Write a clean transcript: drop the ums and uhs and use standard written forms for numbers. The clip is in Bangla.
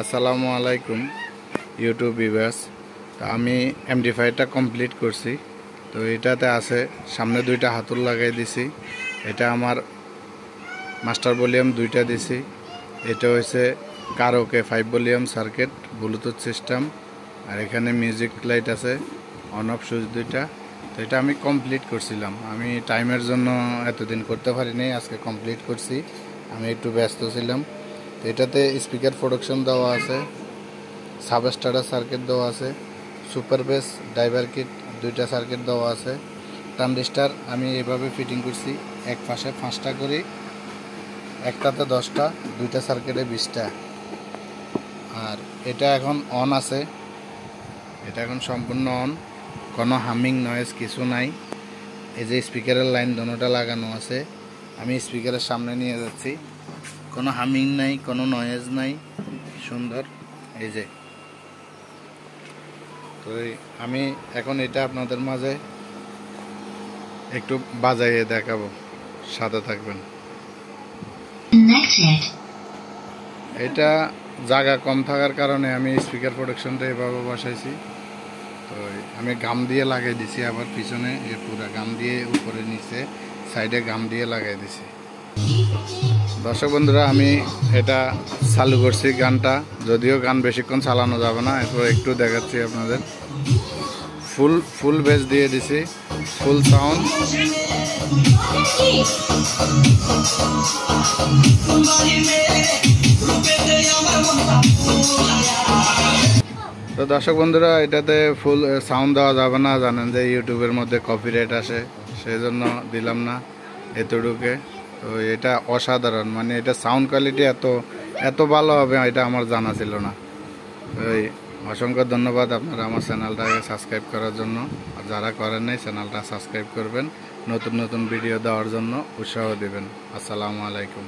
আসসালামু আলাইকুম ইউটিউব ভিউয়ার্স। তো আমি এমডি5টা কমপ্লিট করছি। তো এটাতে আছে সামনে দুইটা হাতুল লাগাই দিছি। এটা আমার মাস্টার ভলিউম দুইটা দিছি। এটা হচ্ছে কারোকে 5 ভলিউম সার্কিট ব্লুটুথ সিস্টেম, আর এখানে মিউজিক লাইট আছে, অন অফ সুইচ দুইটা। তো এটা আমি কমপ্লিট করছিলাম। আমি টাইমের জন্য এতদিন করতে পারিনি, আজকে কমপ্লিট করছি। আমি একটু ব্যস্ত ছিলাম। তো এটাতে স্পিকার প্রোডাকশন দেওয়া আছে, সাবস্টার্টার সার্কিট দেওয়া আছে, সুপার বেস ড্রাইভার কিট দুইটা সার্কিট দেওয়া আছে। ট্রানজিস্টার আমি এভাবে ফিটিং করছি, এক পাশে 5টা করি, একটাতে 10টা, দুইটা সার্কিটে 20টা। আর এটা এখন অন আছে, এটা এখন সম্পূর্ণ অন, কোনো হামিং নয়েজ কিছু নাই। এই যে স্পিকারের লাইন দোনোটা লাগানো আছে, আমি স্পিকারের সামনে নিয়ে যাচ্ছি, কোনো হামিং নাই, কোনো নয়েজ নাই, সুন্দর। এই যে তো আমি এখন এটা আপনাদের মাঝে একটু বাজাইয়ে দেখাবো, সাথে থাকবেন। এটা জায়গা কম থাকার কারণে আমি স্পিকার প্রোডাকশনটা এভাবে বসাইছি। তো আমি গাম দিয়ে লাগাই দিছি, আবার পিছনে পুরা গাম দিয়ে, উপরে নিচে সাইডে গাম দিয়ে লাগাই দিছি। দর্শক বন্ধুরা, আমি এটা চালু করছি গানটা, যদিও গান বেশিক্ষণ চালানো যাবে না, এরপর একটু দেখাচ্ছি আপনাদের। ফুল বেস দিয়ে দিছি, ফুল সাউন্ড। তো দর্শক বন্ধুরা, এটাতে ফুল সাউন্ড দেওয়া যাবে না, জানেন যে ইউটিউবের মধ্যে কপিরাইট আসে, সেই জন্য দিলাম না এতটুকে। তো এটা অসাধারণ, মানে এটা সাউন্ড কোয়ালিটি এত ভালো হবে এটা আমার জানা ছিল না। ওই অসংখ্য ধন্যবাদ আপনারা আমার চ্যানেলটাকে সাবস্ক্রাইব করার জন্য। আর যারা করেন নাই, চ্যানেলটা সাবস্ক্রাইব করবেন, নতুন নতুন ভিডিও দেওয়ার জন্য উৎসাহ দেবেন। আসসালামু আলাইকুম।